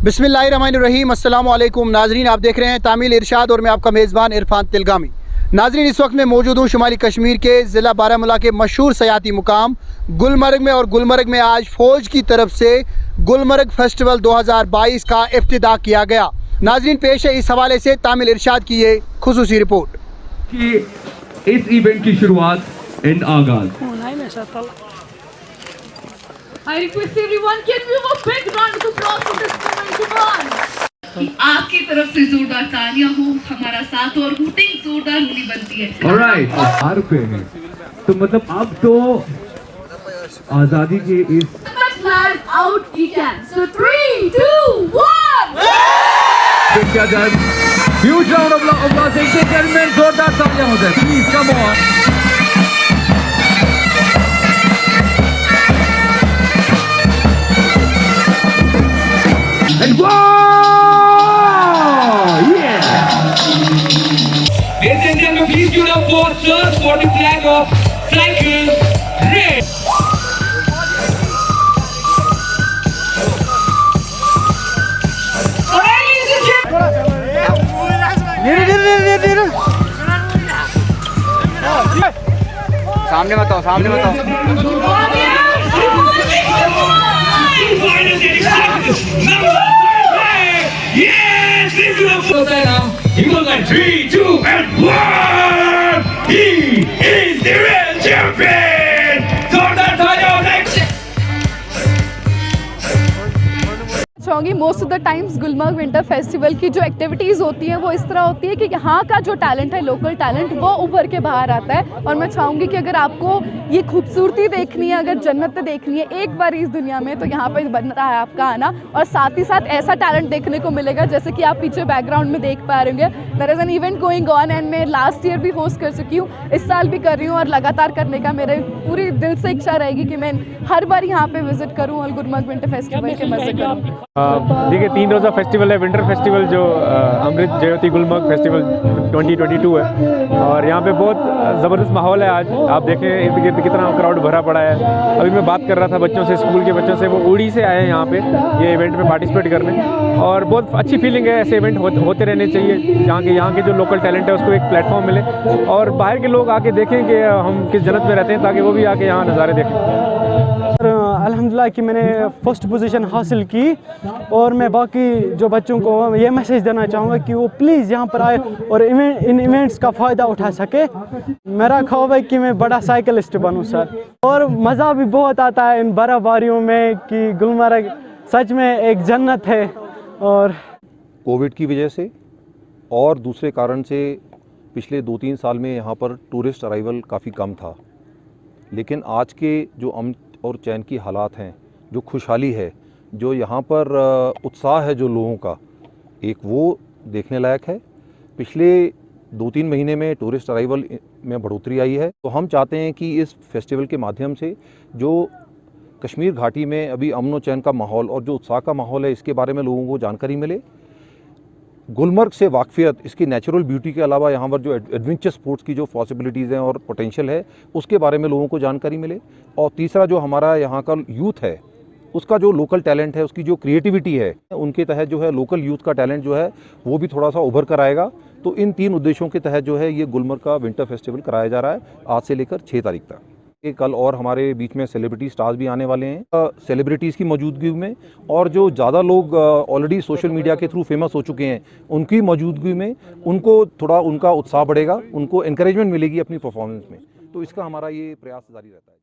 बिस्मिल्लाहिर्रहमानिर्रहीम अस्सलाम वालेकुम नाजरीन, आप देख रहे हैं तामील इरशाद और मैं आपका मेज़बान इरफान तिलगामी। नाजरीन, इस वक्त मैं मौजूद हूँ शुमाली कश्मीर के ज़िला बारामूला के मशहूर सयाती मुकाम गुलमर्ग में। और गुलमर्ग में आज फ़ौज की तरफ से गुलमर्ग फेस्टिवल 2022 का इफ्तिताह किया गया। नाजरीन, पेश है इस हवाले से तामील इरशाद की ये खुसूसी रिपोर्ट कि इस इवेंट की शुरुआत एंड आगाज। I request everyone, can we give a big round of applause for this moment? Come on! आपकी तरफ से जोरदार तालियां हो, हमारा साथ और हूटिंग जोरदार होनी बनती है। Alright, हार पे हैं। तो मतलब अब तो आजादी के इस out we can. So 3, 2, 1. क्या जाए? Huge round of applause, ladies and gentlemen, जोरदार तालियां हो जाए। Please come on. And wow! Yeah! Ladies and gentlemen, please give it up for Sir Sporting Flag of Cycle Race. सामने बताओ, सामने बताओ। Yes, this is the now. He goes like 3, 2, and 1. He is the real champion. So that's all your next. चाहूँगी most of the times Gulmarg winter festival की जो activities होती हैं वो इस तरह होती है कि यहाँ का जो टैलेंट है, लोकल टैलेंट, वो उभर के बाहर आता है। और मैं चाहूँगी कि अगर आपको ये खूबसूरती देखनी है, अगर जन्नत देखनी है एक बार इस दुनिया में, तो यहाँ पर बन रहा है आपका आना। और साथ ही साथ ऐसा टैलेंट देखने को मिलेगा जैसे कि आप पीछे बैकग्राउंड में देख पा रहे होंगे। There is an event going on and मैं लास्ट ईयर भी होस्ट कर चुकी हूँ, इस साल भी कर रही हूँ और लगातार करने का मेरे पूरी दिल से इच्छा रहेगी कि मैं हर बार यहाँ पर विजिट करूँ और गुलमर्ग विंटर फेस्टिवल के मज़े करूँ। देखिए, 3 रोज़ा फेस्टिवल है, विंटर फेस्टिवल जो अमृत ज्योति गुलमर्ग फेस्टिवल 2022 है। और यहाँ पे बहुत ज़बरदस्त माहौल है। आज आप देखें इर्द गिर्द कितना क्राउड भरा पड़ा है। अभी मैं बात कर रहा था बच्चों से, स्कूल के बच्चों से, वो उड़ी से आए हैं यहाँ पे ये इवेंट में पार्टिसिपेट करने। और बहुत अच्छी फीलिंग है, ऐसे इवेंट होते रहने चाहिए जहाँ के जो लोकल टैलेंट है उसको एक प्लेटफॉर्म मिले और बाहर के लोग आके देखें कि हम किस जन्नत में रहते हैं, ताकि वो भी आके यहाँ नज़ारे देखें। अल्हम्दुलिल्लाह कि मैंने फर्स्ट पोजीशन हासिल की और मैं बाकी जो बच्चों को ये मैसेज देना चाहूँगा कि वो प्लीज़ यहाँ पर आए और इन इवेंट्स का फ़ायदा उठा सके। मेरा ख्वाब है कि मैं बड़ा साइकिलिस्ट बनूँ सर। और मज़ा भी बहुत आता है इन बर्फ़बारियों में कि गुलमर्ग सच में एक जन्नत है। और कोविड की वजह से और दूसरे कारण से पिछले 2-3 साल में यहाँ पर टूरिस्ट अराइवल काफ़ी कम था, लेकिन आज के जो अमन और चैन की हालात हैं, जो खुशहाली है, जो यहाँ पर उत्साह है जो लोगों का, एक वो देखने लायक है। पिछले 2-3 महीने में टूरिस्ट अराइवल में बढ़ोतरी आई है। तो हम चाहते हैं कि इस फेस्टिवल के माध्यम से जो कश्मीर घाटी में अभी अमन और चैन का माहौल और जो उत्साह का माहौल है, इसके बारे में लोगों को जानकारी मिले। गुलमर्ग से वाकफियत, इसकी नेचुरल ब्यूटी के अलावा यहाँ पर जो एडवेंचर स्पोर्ट्स की जो पॉसिबिलिटीज़ हैं और पोटेंशियल है, उसके बारे में लोगों को जानकारी मिले। और तीसरा, जो हमारा यहाँ का यूथ है, उसका जो लोकल टैलेंट है, उसकी जो क्रिएटिविटी है, उनके तहत जो है लोकल यूथ का टैलेंट जो है वो भी थोड़ा सा उभर कर आएगा। तो इन 3 उद्देश्यों के तहत जो है ये गुलमर्ग का विंटर फेस्टिवल कराया जा रहा है आज से लेकर 6 तारीख तक। कल और हमारे बीच में सेलिब्रिटी स्टार्स भी आने वाले हैं सेलिब्रिटीज़ की मौजूदगी में, और जो ज़्यादा लोग ऑलरेडी सोशल मीडिया के थ्रू फेमस हो चुके हैं उनकी मौजूदगी में उनको थोड़ा उनका उत्साह बढ़ेगा, उनको एनकरेजमेंट मिलेगी अपनी परफॉर्मेंस में। तो इसका हमारा ये प्रयास जारी रहता है।